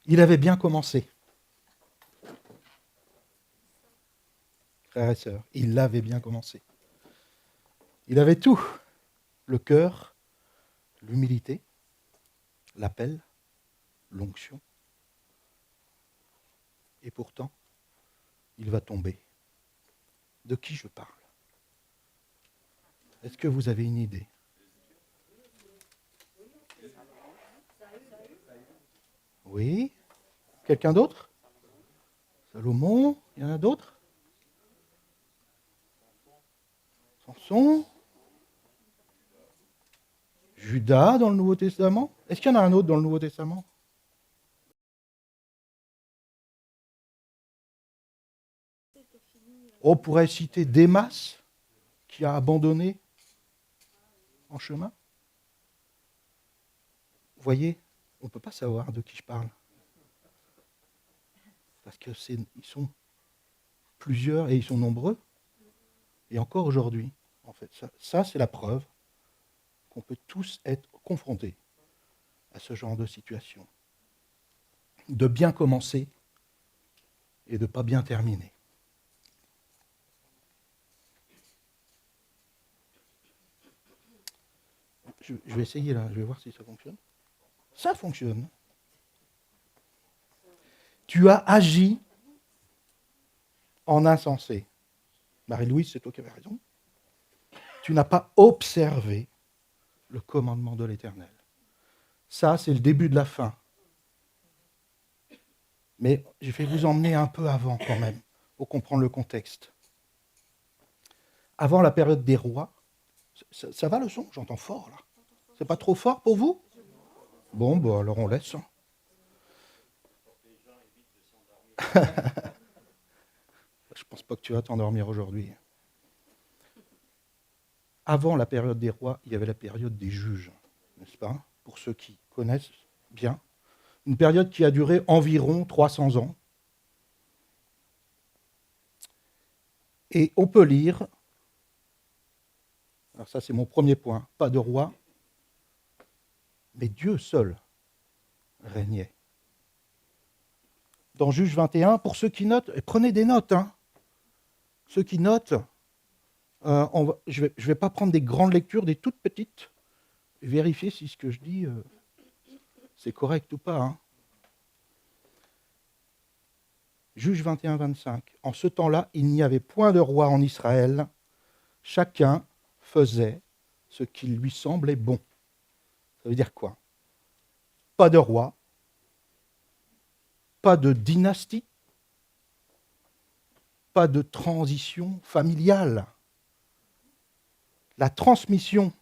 Il avait bien commencé. Frères et sœurs, il avait bien commencé. Il avait tout. Le cœur, l'humilité, l'appel, l'onction. Et pourtant, il va tomber. De qui je parle? Est-ce que vous avez une idée? Oui? Quelqu'un d'autre? Salomon? Il y en a d'autres? Samson? Judas dans le Nouveau Testament? Est-ce qu'il y en a un autre dans le Nouveau Testament? On pourrait citer Démas, qui a abandonné en chemin. Vous voyez, on ne peut pas savoir de qui je parle. Parce qu'ils sont plusieurs et ils sont nombreux. Et encore aujourd'hui, en fait, ça c'est la preuve qu'on peut tous être confrontés à ce genre de situation. De bien commencer et de ne pas bien terminer. Je vais essayer là, je vais voir si ça fonctionne. Ça fonctionne. Tu as agi en insensé. Marie-Louise, c'est toi qui avais raison. Tu n'as pas observé le commandement de l'Éternel. Ça, c'est le début de la fin. Mais je vais vous emmener un peu avant quand même, pour comprendre le contexte. Avant la période des rois, ça va le son? J'entends fort là. C'est pas trop fort pour vous? Bon, bah alors on laisse. Je pense pas que tu vas t'endormir aujourd'hui. Avant la période des rois, il y avait la période des juges, n'est-ce pas? Pour ceux qui connaissent bien. Une période qui a duré environ 300 ans. Et on peut lire, alors ça c'est mon premier point, pas de roi, mais Dieu seul régnait. Dans Juge 21, pour ceux qui notent, prenez des notes, hein. Ceux qui notent, je ne vais pas prendre des grandes lectures, des toutes petites, vérifier si ce que je dis, c'est correct ou pas. Hein. Juge 21-25. En ce temps-là, il n'y avait point de roi en Israël. Chacun faisait ce qui lui semblait bon. Ça veut dire quoi? Pas de roi, pas de dynastie, pas de transition familiale. La transmission,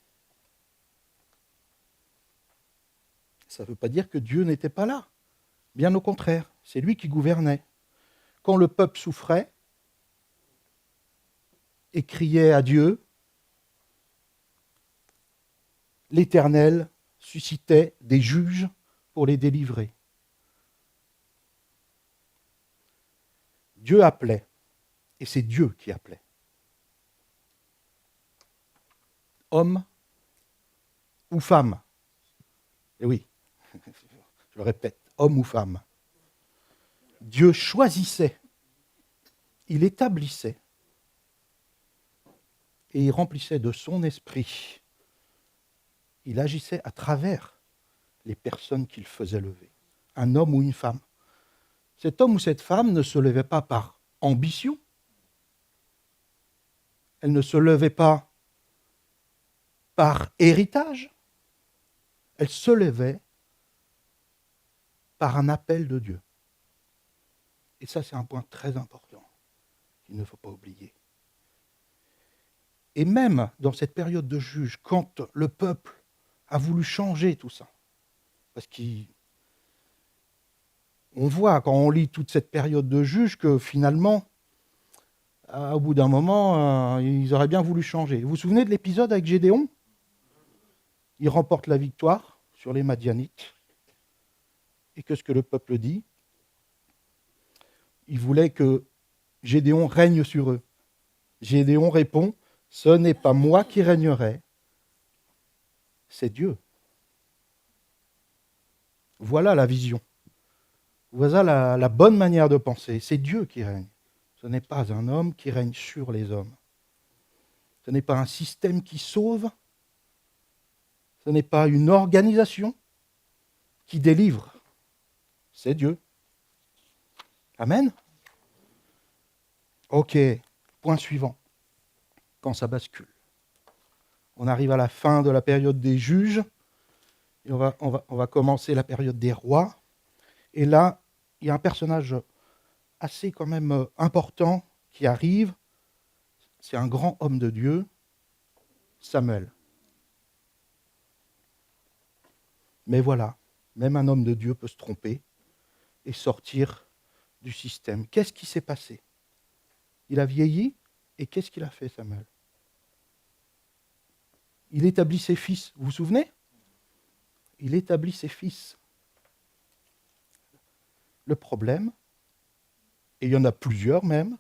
ça ne veut pas dire que Dieu n'était pas là. Bien au contraire, c'est lui qui gouvernait. Quand le peuple souffrait et criait à Dieu, l'Éternel suscitait des juges pour les délivrer. Dieu appelait, et c'est Dieu qui appelait. Homme ou femme. Et oui, je le répète, homme ou femme. Dieu choisissait, il établissait, et il remplissait de son esprit. Il agissait à travers les personnes qu'il faisait lever, un homme ou une femme. Cet homme ou cette femme ne se levait pas par ambition, elle ne se levait pas par héritage, elle se levait par un appel de Dieu. Et ça, c'est un point très important qu'il ne faut pas oublier. Et même dans cette période de juge, quand le peuple a voulu changer tout ça, parce qu'on voit, quand on lit toute cette période de juge, que finalement, au bout d'un moment, ils auraient bien voulu changer. Vous vous souvenez de l'épisode avec Gédéon? Il remporte la victoire sur les Madianites. Et qu'est-ce que le peuple dit? Il voulait que Gédéon règne sur eux. Gédéon répond, ce n'est pas moi qui régnerai, c'est Dieu. Voilà la vision. Voilà la bonne manière de penser. C'est Dieu qui règne. Ce n'est pas un homme qui règne sur les hommes. Ce n'est pas un système qui sauve. Ce n'est pas une organisation qui délivre. C'est Dieu. Amen. Ok, point suivant. Quand ça bascule. On arrive à la fin de la période des juges et on va commencer la période des rois. Et là, il y a un personnage assez quand même important qui arrive. C'est un grand homme de Dieu, Samuel. Mais voilà, même un homme de Dieu peut se tromper et sortir du système. Qu'est-ce qui s'est passé? Il a vieilli et qu'est-ce qu'il a fait, Samuel? Il établit ses fils, vous vous souvenez? Il établit ses fils. Le problème, et il y en a plusieurs même,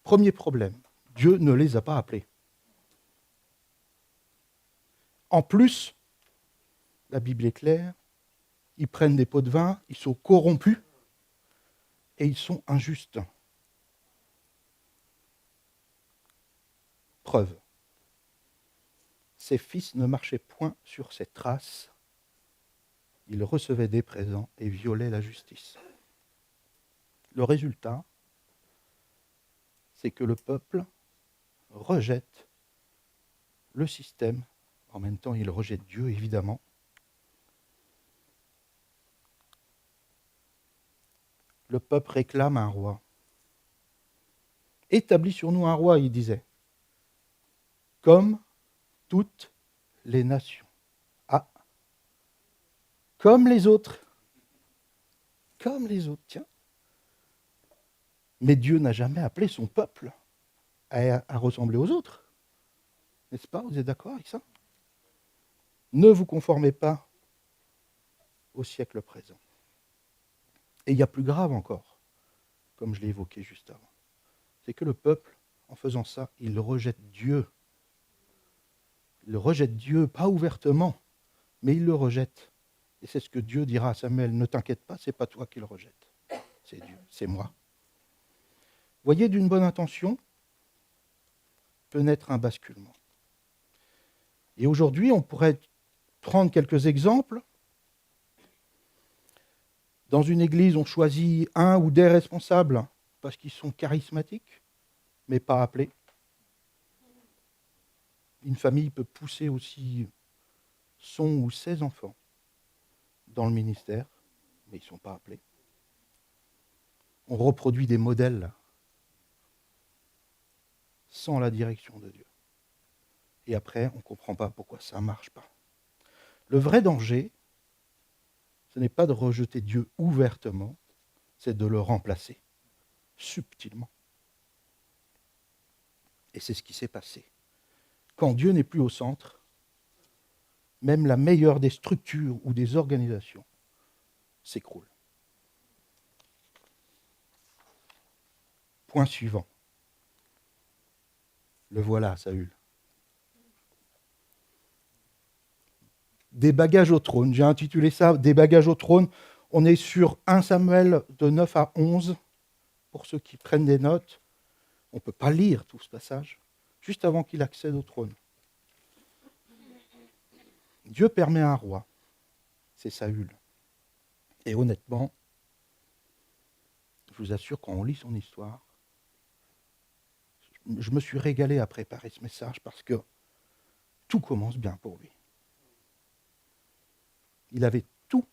premier problème, Dieu ne les a pas appelés. En plus, la Bible est claire, ils prennent des pots de vin, ils sont corrompus et ils sont injustes. Preuve. Ses fils ne marchaient point sur ses traces, ils recevaient des présents et violaient la justice. Le résultat, c'est que le peuple rejette le système. En même temps, il rejette Dieu, évidemment. Le peuple réclame un roi. Établis sur nous un roi, il disait, comme toutes les nations. Ah, comme les autres. Comme les autres, tiens. Mais Dieu n'a jamais appelé son peuple à ressembler aux autres. N'est-ce pas? Vous êtes d'accord avec ça? Ne vous conformez pas au siècle présent. Et il y a plus grave encore, comme je l'ai évoqué juste avant. C'est que le peuple, en faisant ça, il rejette Dieu. Il rejette Dieu, pas ouvertement, mais il le rejette. Et c'est ce que Dieu dira à Samuel, ne t'inquiète pas, c'est pas toi qui le rejette. C'est Dieu, c'est moi. Voyez, d'une bonne intention peut naître un basculement. Et aujourd'hui, on pourrait prendre quelques exemples. Dans une église, on choisit un ou des responsables parce qu'ils sont charismatiques, mais pas appelés. Une famille peut pousser aussi son ou ses enfants dans le ministère, mais ils ne sont pas appelés. On reproduit des modèles sans la direction de Dieu. Et après, on ne comprend pas pourquoi ça ne marche pas. Le vrai danger, ce n'est pas de rejeter Dieu ouvertement, c'est de le remplacer subtilement. Et c'est ce qui s'est passé. Quand Dieu n'est plus au centre, même la meilleure des structures ou des organisations s'écroule. Point suivant. Le voilà, Saül. Des bagages au trône. J'ai intitulé ça « Des bagages au trône ». On est sur 1 Samuel de 9 à 11. Pour ceux qui prennent des notes, on ne peut pas lire tout ce passage, juste avant qu'il accède au trône. Dieu permet un roi, c'est Saül. Et honnêtement, je vous assure, quand on lit son histoire, je me suis régalé à préparer ce message parce que tout commence bien pour lui. Il avait tout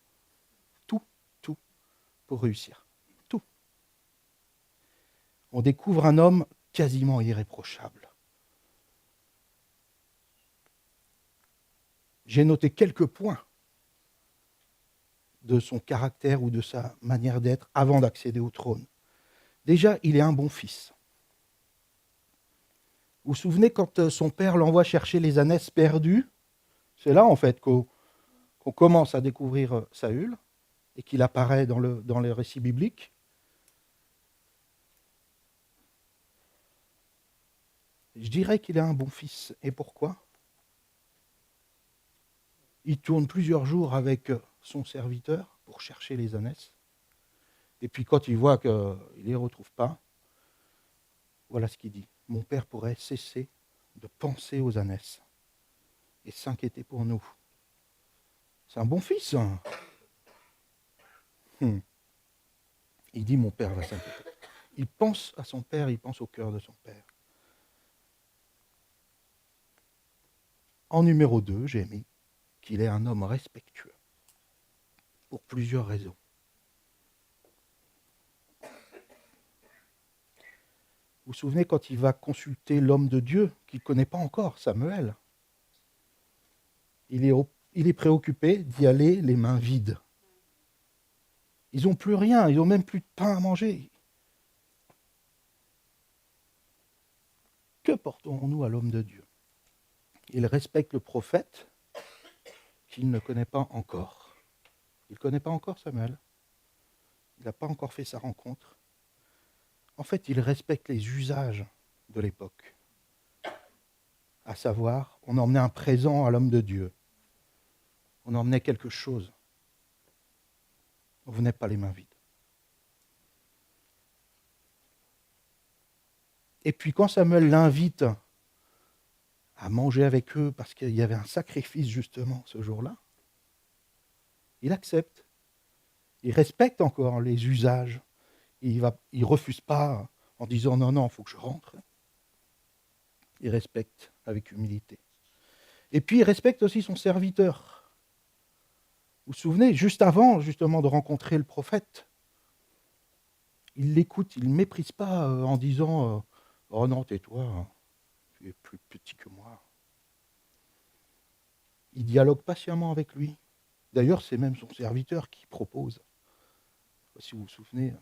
pour réussir. Tout. On découvre un homme quasiment irréprochable. J'ai noté quelques points de son caractère ou de sa manière d'être avant d'accéder au trône. Déjà, il est un bon fils. Vous vous souvenez quand son père l'envoie chercher les ânesses perdues? C'est là, en fait, qu'on commence à découvrir Saül et qu'il apparaît dans les récits bibliques. Je dirais qu'il est un bon fils. Et pourquoi? Il tourne plusieurs jours avec son serviteur pour chercher les ânesses. Et puis quand il voit qu'il ne les retrouve pas, voilà ce qu'il dit. Mon père pourrait cesser de penser aux ânesses et s'inquiéter pour nous. C'est un bon fils. Hein. Il dit mon père va s'inquiéter. Il pense à son père, il pense au cœur de son père. En numéro 2, j'ai mis qu'il est un homme respectueux. Pour plusieurs raisons. Vous vous souvenez quand il va consulter l'homme de Dieu, qu'il ne connaît pas encore, Samuel. Il est préoccupé d'y aller les mains vides. Ils n'ont plus rien, ils n'ont même plus de pain à manger. Que portons-nous à l'homme de Dieu? Il respecte le prophète qu'il ne connaît pas encore. Il ne connaît pas encore Samuel. Il n'a pas encore fait sa rencontre. En fait, il respecte les usages de l'époque. À savoir, on emmenait un présent à l'homme de Dieu. On emmenait quelque chose. On ne venait pas les mains vides. Et puis quand Samuel l'invite à manger avec eux, parce qu'il y avait un sacrifice justement ce jour-là, il accepte. Il respecte encore les usages. Il ne refuse pas en disant non, il faut que je rentre. Il respecte avec humilité. Et puis il respecte aussi son serviteur. Vous vous souvenez, juste avant justement de rencontrer le prophète, il l'écoute, il ne le méprise pas en disant oh non, tais-toi, tu es plus petit que moi. Il dialogue patiemment avec lui. D'ailleurs, c'est même son serviteur qui propose. Je ne sais pas si vous vous souvenez,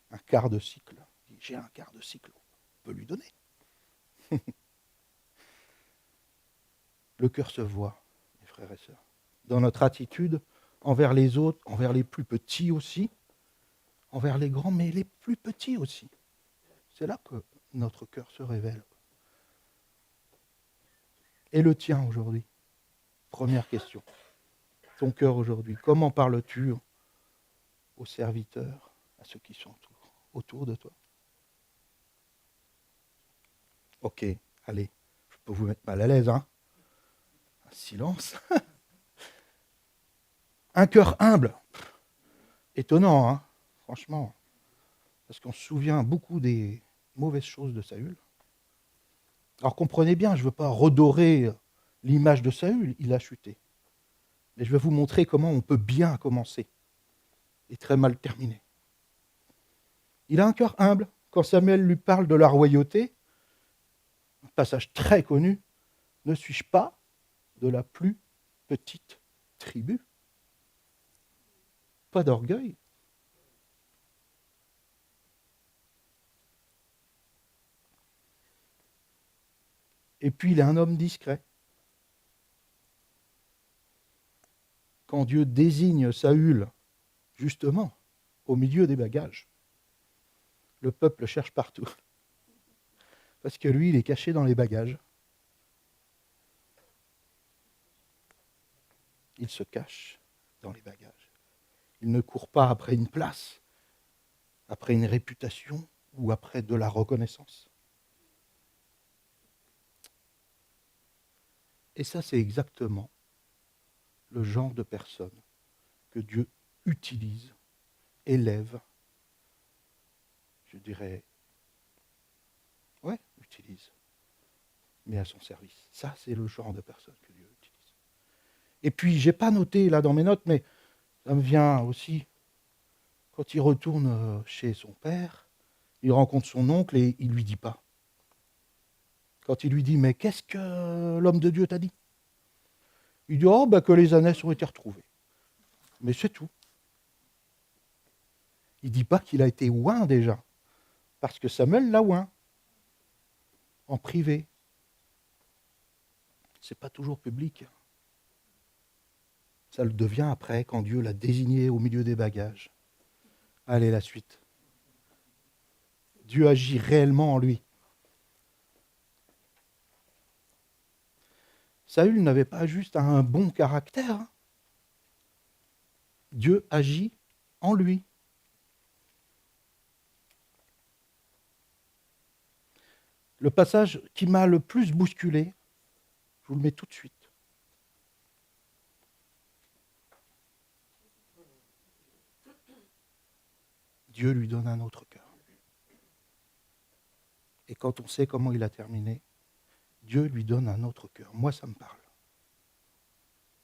un quart de cycle. Il dit, j'ai un quart de cycle, on peut lui donner. Le cœur se voit, mes frères et sœurs, dans notre attitude envers les autres, envers les plus petits aussi, envers les grands, mais les plus petits aussi. C'est là que notre cœur se révèle. Et le tien aujourd'hui? Première question. Ton cœur aujourd'hui, comment parles-tu aux serviteurs, à ceux qui sont autour de toi? Ok, allez, je peux vous mettre mal à l'aise, hein? Un silence. Un cœur humble. Étonnant, hein? Franchement. Parce qu'on se souvient beaucoup des mauvaises choses de Saül. Alors comprenez bien, je ne veux pas redorer l'image de Saül, il a chuté. Mais je vais vous montrer comment on peut bien commencer et très mal terminer. Il a un cœur humble. Quand Samuel lui parle de la royauté, un passage très connu, ne suis-je pas de la plus petite tribu? Pas d'orgueil. Et puis il est un homme discret. Quand Dieu désigne Saül, justement, au milieu des bagages, le peuple le cherche partout. Parce que lui, il est caché dans les bagages. Il se cache dans les bagages. Il ne court pas après une place, après une réputation ou après de la reconnaissance. Et ça, c'est exactement le genre de personne que Dieu utilise, élève, je dirais, utilise, mais à son service. Ça, c'est le genre de personne que Dieu utilise. Et puis, je n'ai pas noté là dans mes notes, mais ça me vient aussi, quand il retourne chez son père, il rencontre son oncle et il ne lui dit pas. Quand il lui dit, mais qu'est-ce que l'homme de Dieu t'a dit? Il dit, que les ânesses ont été retrouvées. Mais c'est tout. Il ne dit pas qu'il a été oint déjà, parce que Samuel l'a oint, en privé. Ce n'est pas toujours public. Ça le devient après, quand Dieu l'a désigné au milieu des bagages. Allez, la suite. Dieu agit réellement en lui. Saül n'avait pas juste un bon caractère. Dieu agit en lui. Le passage qui m'a le plus bousculé, je vous le mets tout de suite. Dieu lui donne un autre cœur. Et quand on sait comment il a terminé, Dieu lui donne un autre cœur. Moi, ça me parle.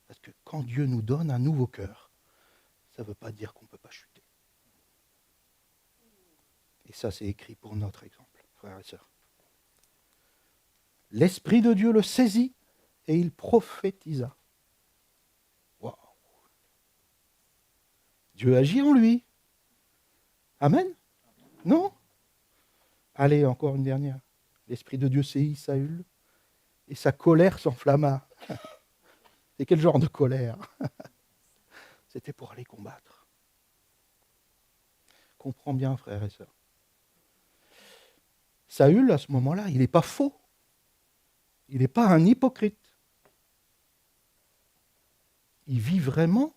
Parce que quand Dieu nous donne un nouveau cœur, ça ne veut pas dire qu'on ne peut pas chuter. Et ça, c'est écrit pour notre exemple, frères et sœurs. L'Esprit de Dieu le saisit et il prophétisa. Waouh! Dieu agit en lui. Amen? Non? Allez, encore une dernière. L'Esprit de Dieu saisit Saül et sa colère s'enflamma. C'est quel genre de colère? C'était pour aller combattre. Comprends bien, frères et sœurs. Saül, à ce moment-là, il n'est pas faux. Il n'est pas un hypocrite. Il vit vraiment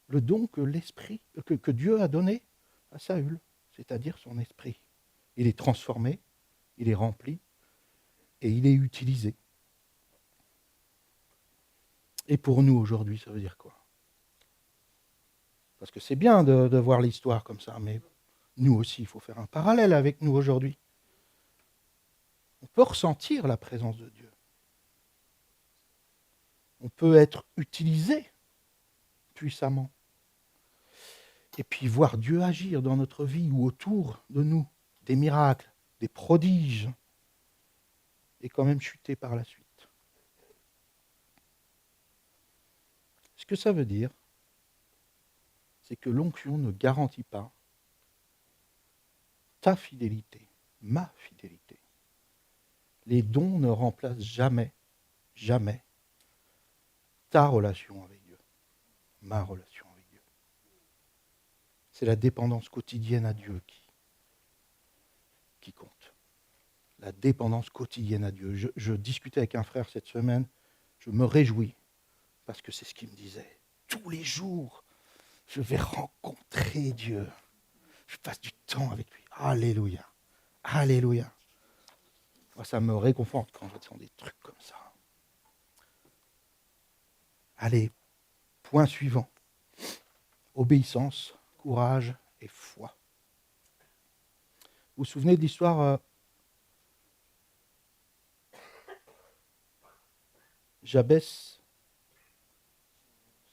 le don que l'esprit, que Dieu a donné à Saül, c'est-à-dire son esprit. Il est transformé, il est rempli et il est utilisé. Et pour nous aujourd'hui, ça veut dire quoi? Parce que c'est bien de voir l'histoire comme ça, mais nous aussi, il faut faire un parallèle avec nous aujourd'hui. On peut ressentir la présence de Dieu. On peut être utilisé puissamment. Et puis voir Dieu agir dans notre vie ou autour de nous, des miracles, des prodiges, et quand même chuter par la suite. Ce que ça veut dire, c'est que l'onction ne garantit pas ta fidélité, ma fidélité. Les dons ne remplacent jamais, jamais ta relation avec Dieu, ma relation avec Dieu. C'est la dépendance quotidienne à Dieu qui compte. La dépendance quotidienne à Dieu. Je discutais avec un frère cette semaine, je me réjouis, parce que c'est ce qu'il me disait. Tous les jours, je vais rencontrer Dieu. Je passe du temps avec lui. Alléluia. Alléluia. Moi, ça me réconforte quand j'entends des trucs comme ça. Allez, point suivant. Obéissance, courage et foi. Vous vous souvenez de l'histoire Jabès,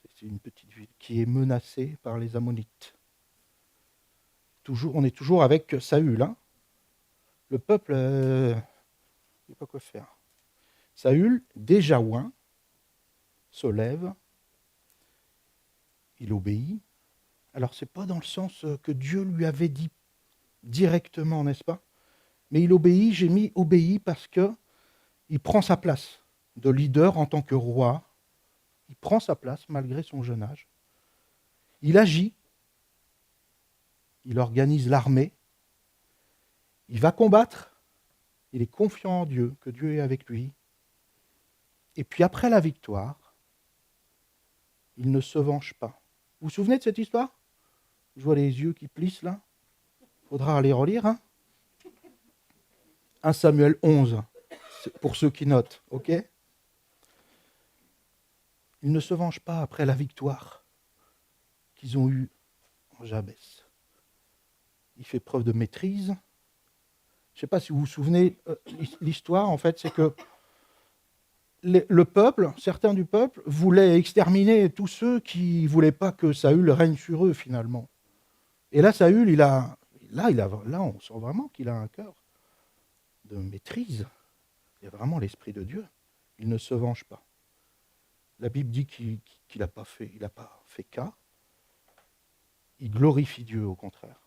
c'est une petite ville qui est menacée par les Ammonites. On est toujours avec Saül. Hein. Le peuple ne sait pas quoi faire. Saül, déjà oint, se lève, il obéit. Alors, ce n'est pas dans le sens que Dieu lui avait dit directement, n'est-ce pas? Mais il obéit, j'ai mis obéit parce qu'il prend sa place de leader en tant que roi. Il prend sa place malgré son jeune âge. Il agit. Il organise l'armée. Il va combattre. Il est confiant en Dieu, que Dieu est avec lui. Et puis après la victoire, il ne se venge pas. Vous vous souvenez de cette histoire? Je vois les yeux qui plissent là. Il faudra aller relire. Hein, 1 Samuel 11, pour ceux qui notent. Ok? Il ne se venge pas après la victoire qu'ils ont eue en Jabès. Il fait preuve de maîtrise. Je ne sais pas si vous vous souvenez, l'histoire, en fait, c'est que le peuple, certains du peuple, voulaient exterminer tous ceux qui ne voulaient pas que Saül règne sur eux, finalement. Et là, Saül, là, on sent vraiment qu'il a un cœur de maîtrise. Il y a vraiment l'Esprit de Dieu. Il ne se venge pas. La Bible dit qu'il n'a pas fait cas. Il glorifie Dieu, au contraire,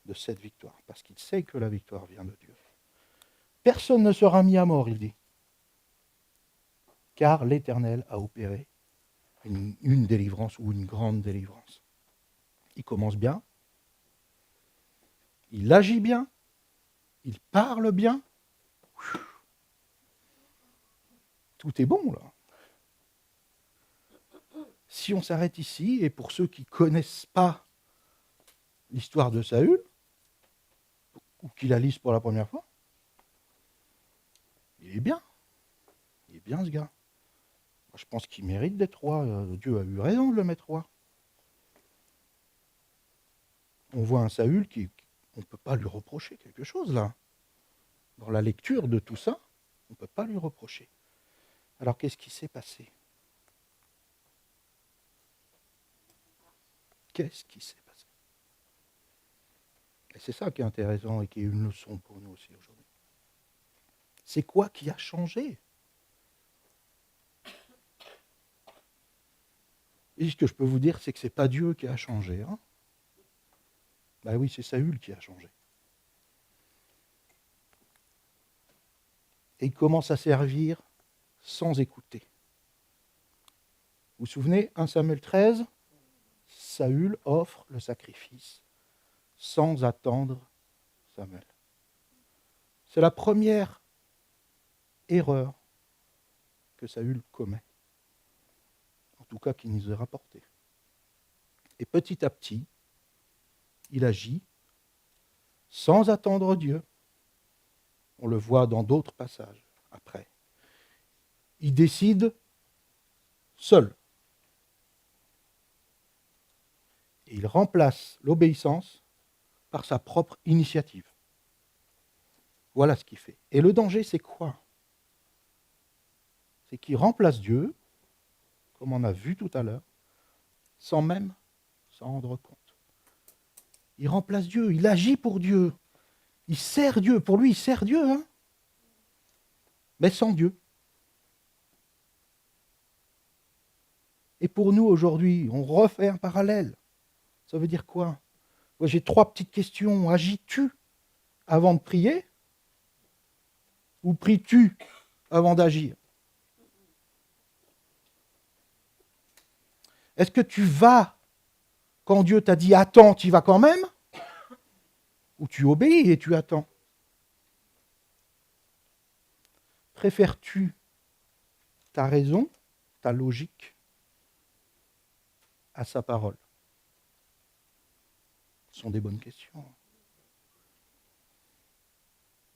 de cette victoire, parce qu'il sait que la victoire vient de Dieu. Personne ne sera mis à mort, il dit, car l'Éternel a opéré une délivrance ou une grande délivrance. Il commence bien, il agit bien, il parle bien. Tout est bon, là. Si on s'arrête ici, et pour ceux qui ne connaissent pas l'histoire de Saül, ou qui la lisent pour la première fois, Il est bien. Il est bien ce gars. Je pense qu'il mérite d'être roi. Dieu a eu raison de le mettre roi. On voit un Saül on ne peut pas lui reprocher quelque chose là. Dans la lecture de tout ça, on ne peut pas lui reprocher. Alors qu'est-ce qui s'est passé? Qu'est-ce qui s'est passé? Et c'est ça qui est intéressant et qui est une leçon pour nous aussi aujourd'hui. C'est quoi qui a changé? Et ce que je peux vous dire, c'est que ce n'est pas Dieu qui a changé. Hein, ben oui, c'est Saül qui a changé. Et il commence à servir sans écouter. Vous vous souvenez, 1 Samuel 13, Saül offre le sacrifice sans attendre Samuel. C'est la première erreur que Saül commet. En tout cas, qui nous est rapportée. Et petit à petit, il agit sans attendre Dieu. On le voit dans d'autres passages après. Il décide seul. Et il remplace l'obéissance par sa propre initiative. Voilà ce qu'il fait. Et le danger, c'est quoi? C'est qu'il remplace Dieu, comme on a vu tout à l'heure, sans même s'en rendre compte. Il remplace Dieu, il agit pour Dieu, il sert Dieu. Pour lui, il sert Dieu, hein, mais sans Dieu. Et pour nous, aujourd'hui, on refait un parallèle. Ça veut dire quoi? Moi, j'ai 3 petites questions. Agis-tu avant de prier? Ou pries-tu avant d'agir? Est-ce que tu vas quand Dieu t'a dit attends, tu y vas quand même? Ou tu obéis et tu attends? Préfères-tu ta raison, ta logique, à sa parole? Ce sont des bonnes questions.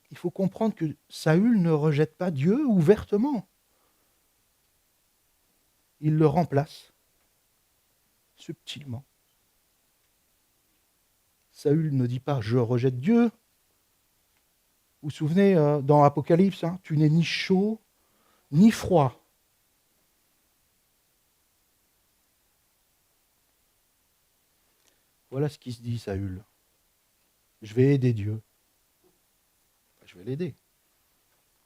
Il faut comprendre que Saül ne rejette pas Dieu ouvertement. Il le remplace subtilement. Saül ne dit pas « je rejette Dieu ». Vous vous souvenez, dans Apocalypse, hein, tu n'es ni chaud ni froid. Voilà ce qui se dit, Saül. Je vais aider Dieu. Je vais l'aider.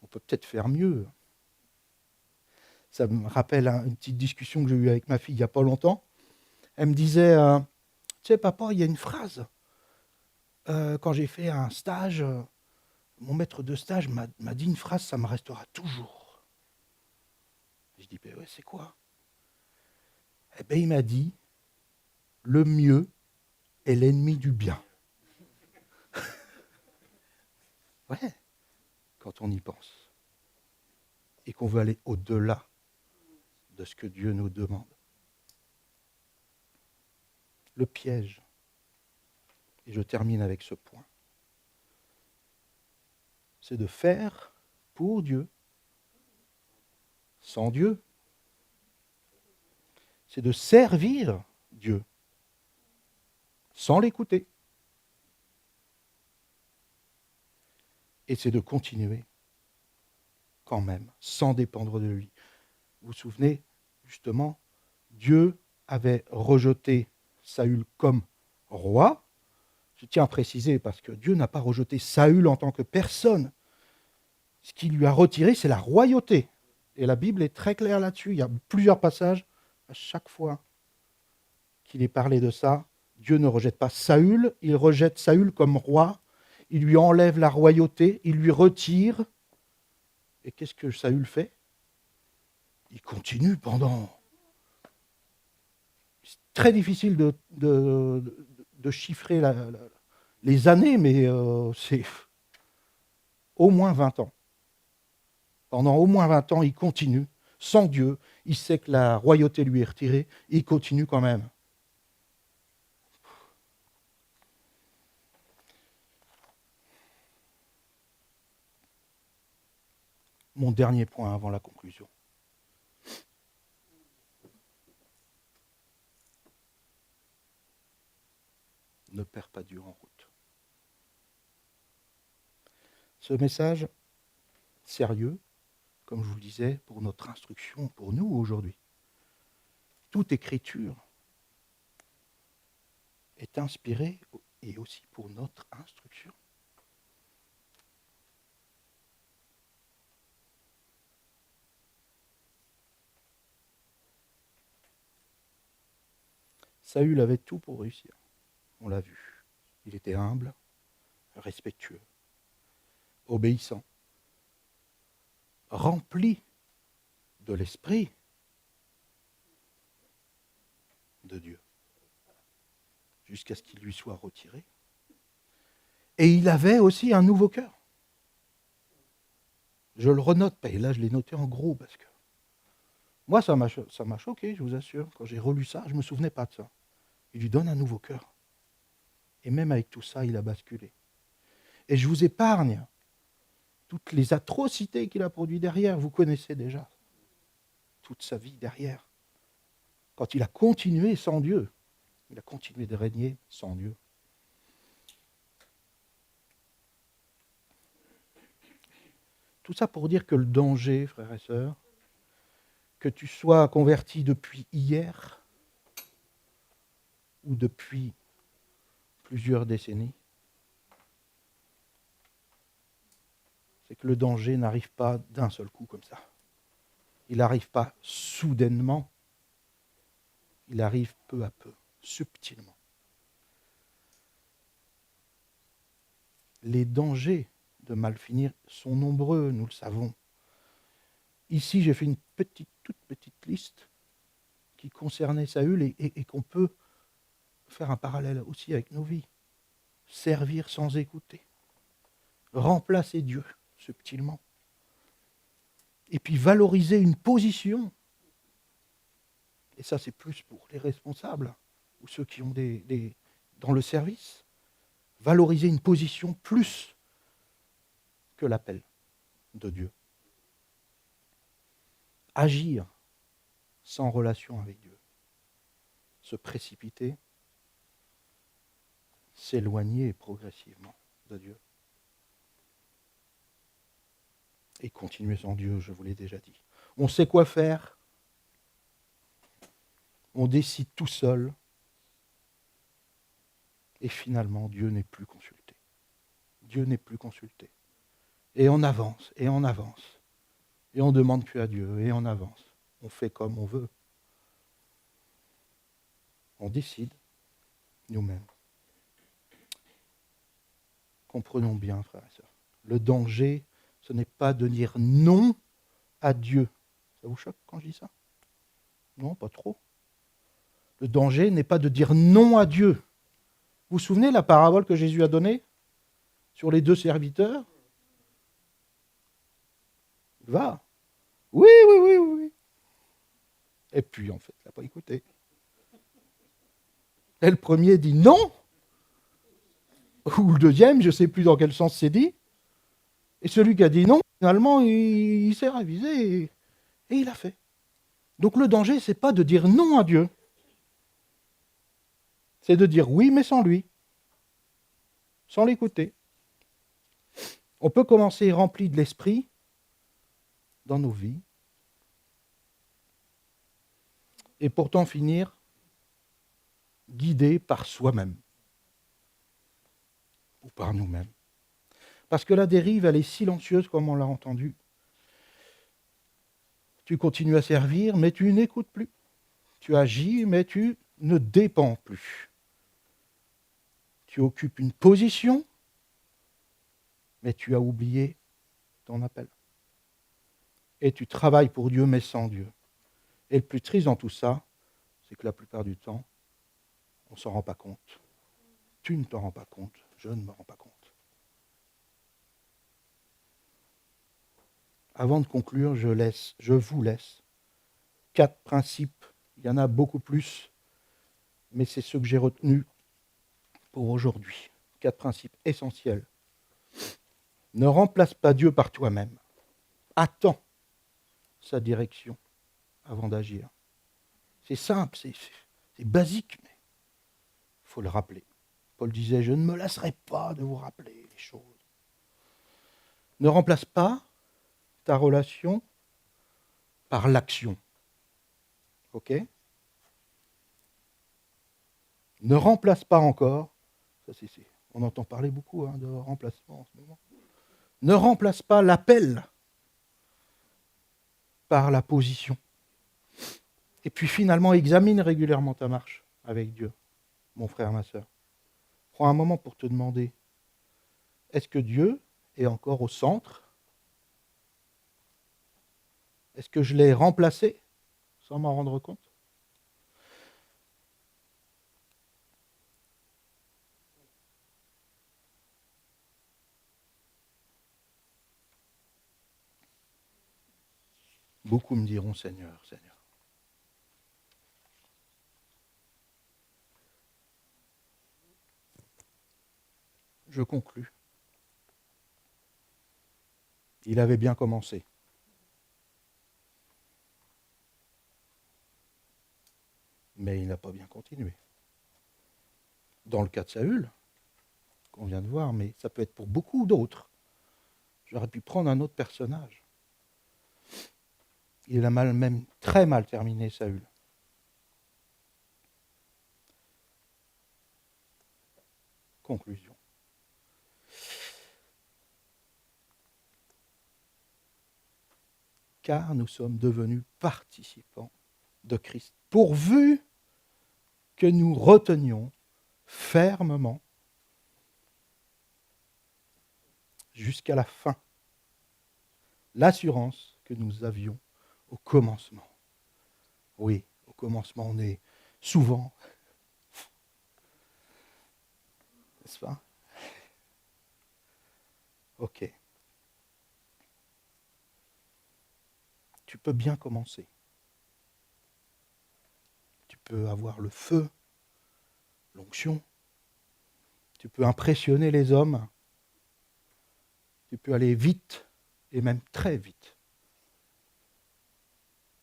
On peut peut-être faire mieux. Ça me rappelle une petite discussion que j'ai eue avec ma fille il n'y a pas longtemps. Elle me disait, tu sais papa, il y a une phrase. Quand j'ai fait un stage, mon maître de stage m'a dit une phrase, ça me restera toujours. Je dis, ben ouais, c'est quoi? Eh bien, il m'a dit, le mieux est l'ennemi du bien. Ouais, quand on y pense. Et qu'on veut aller au-delà de ce que Dieu nous demande. Le piège, et je termine avec ce point, c'est de faire pour Dieu, sans Dieu. C'est de servir Dieu, sans l'écouter. Et c'est de continuer quand même, sans dépendre de lui. Vous vous souvenez, justement, Dieu avait rejeté Saül comme roi. Je tiens à préciser, parce que Dieu n'a pas rejeté Saül en tant que personne. Ce qu'il lui a retiré, c'est la royauté. Et la Bible est très claire là-dessus. Il y a plusieurs passages, à chaque fois qu'il est parlé de ça. Dieu ne rejette pas Saül, il rejette Saül comme roi. Il lui enlève la royauté, il lui retire. Et qu'est-ce que Saül fait? Il continue pendant... C'est très difficile de chiffrer les années, mais c'est au moins 20 ans. Pendant au moins 20 ans, il continue, sans Dieu. Il sait que la royauté lui est retirée, il continue quand même. Mon dernier point avant la conclusion. Ne perds pas Dieu en route. Ce message sérieux, comme je vous le disais, pour notre instruction, pour nous aujourd'hui. Toute écriture est inspirée et aussi pour notre instruction. Saül avait tout pour réussir. On l'a vu. Il était humble, respectueux, obéissant, rempli de l'esprit de Dieu, jusqu'à ce qu'il lui soit retiré. Et il avait aussi un nouveau cœur. Je le renote, et là je l'ai noté en gros, parce que moi ça m'a choqué, je vous assure. Quand j'ai relu ça, je ne me souvenais pas de ça. Il lui donne un nouveau cœur. Et même avec tout ça, il a basculé. Et je vous épargne toutes les atrocités qu'il a produites derrière. Vous connaissez déjà toute sa vie derrière. Quand il a continué sans Dieu, il a continué de régner sans Dieu. Tout ça pour dire que le danger, frères et sœurs, que tu sois converti depuis hier ou depuis plusieurs décennies, c'est que le danger n'arrive pas d'un seul coup comme ça. Il n'arrive pas soudainement, il arrive peu à peu, subtilement. Les dangers de mal finir sont nombreux, nous le savons. Ici, j'ai fait une toute petite liste qui concernait Saül et qu'on peut faire un parallèle aussi avec nos vies. Servir sans écouter. Remplacer Dieu subtilement. Et puis valoriser une position. Et ça, c'est plus pour les responsables ou ceux qui ont dans le service. Valoriser une position plus que l'appel de Dieu. Agir sans relation avec Dieu. Se précipiter, s'éloigner progressivement de Dieu. Et continuer sans Dieu, je vous l'ai déjà dit. On sait quoi faire. On décide tout seul. Et finalement, Dieu n'est plus consulté. Dieu n'est plus consulté. Et on avance, et on avance. Et on ne demande plus à Dieu, et on avance. On fait comme on veut. On décide nous-mêmes. Comprenons bien, frères et sœurs. Le danger, ce n'est pas de dire non à Dieu. Ça vous choque quand je dis ça? Non, pas trop. Le danger n'est pas de dire non à Dieu. Vous vous souvenez la parabole que Jésus a donnée sur les deux serviteurs? Va. Oui, oui, oui, oui. Et puis, en fait, il n'a pas écouté. Et le premier dit non. Ou le deuxième, je ne sais plus dans quel sens c'est dit. Et celui qui a dit non, finalement, il s'est ravisé et il a fait. Donc le danger, ce n'est pas de dire non à Dieu. C'est de dire oui, mais sans lui. Sans l'écouter. On peut commencer rempli de l'esprit dans nos vies. Et pourtant finir guidé par soi-même. Ou par nous-mêmes. Parce que la dérive, elle est silencieuse, comme on l'a entendu. Tu continues à servir, mais tu n'écoutes plus. Tu agis, mais tu ne dépends plus. Tu occupes une position, mais tu as oublié ton appel. Et tu travailles pour Dieu, mais sans Dieu. Et le plus triste dans tout ça, c'est que la plupart du temps, on ne s'en rend pas compte. Tu ne t'en rends pas compte, je ne me rends pas compte. Avant de conclure, je vous laisse 4 principes. Il y en a beaucoup plus, mais c'est ceux que j'ai retenus pour aujourd'hui. 4 principes essentiels. Ne remplace pas Dieu par toi-même. attend sa direction avant d'agir. C'est simple, c'est basique, mais il faut le rappeler. Paul disait, je ne me lasserai pas de vous rappeler les choses. Ne remplace pas ta relation par l'action. Ok ? Ne remplace pas encore, ça on entend parler beaucoup de remplacement en ce moment. Ne remplace pas l'appel par la position. Et puis finalement, examine régulièrement ta marche avec Dieu, mon frère, ma sœur. Prends un moment pour te demander, est-ce que Dieu est encore au centre ? Est-ce que je l'ai remplacé sans m'en rendre compte ? Beaucoup me diront Seigneur, Seigneur. Je conclus. Il avait bien commencé. Mais il n'a pas bien continué. Dans le cas de Saül, qu'on vient de voir, mais ça peut être pour beaucoup d'autres. J'aurais pu prendre un autre personnage. Il a même très mal terminé, Saül. Conclusion. Car nous sommes devenus participants de Christ, pourvu que nous retenions fermement jusqu'à la fin l'assurance que nous avions au commencement. Oui, au commencement, on est souvent, n'est-ce pas ? Ok. Tu peux bien commencer. Tu peux avoir le feu, l'onction. Tu peux impressionner les hommes. Tu peux aller vite, et même très vite.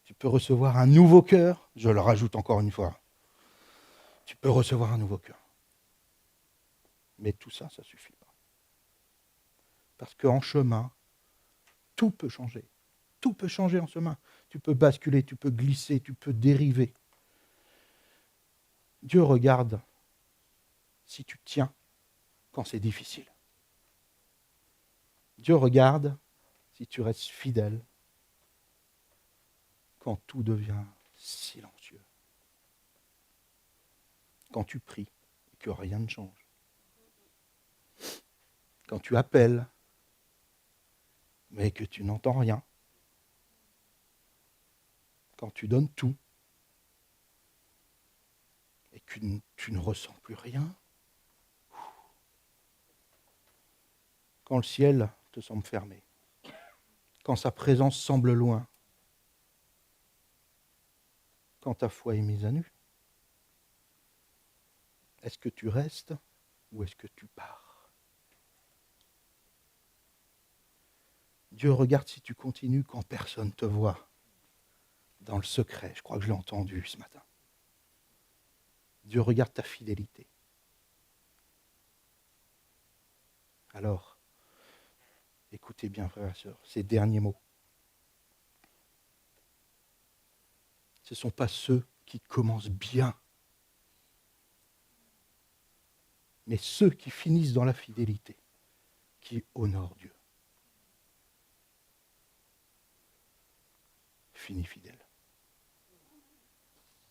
Tu peux recevoir un nouveau cœur. Je le rajoute encore une fois. Tu peux recevoir un nouveau cœur. Mais tout ça, ça ne suffit pas. Parce qu'en chemin, tout peut changer. Tout peut changer en chemin. Tu peux basculer, tu peux glisser, tu peux dériver. Dieu regarde si tu tiens quand c'est difficile. Dieu regarde si tu restes fidèle quand tout devient silencieux. Quand tu pries et que rien ne change. Quand tu appelles mais que tu n'entends rien. Quand tu donnes tout et que tu ne ressens plus rien. Quand le ciel te semble fermé. Quand sa présence semble loin. Quand ta foi est mise à nu. Est-ce que tu restes ou est-ce que tu pars ? Dieu regarde si tu continues quand personne ne te voit. Dans le secret, je crois que je l'ai entendu ce matin. Dieu regarde ta fidélité. Alors, écoutez bien, frères et sœurs, ces derniers mots. Ce ne sont pas ceux qui commencent bien, mais ceux qui finissent dans la fidélité, qui honorent Dieu. Finis fidèle.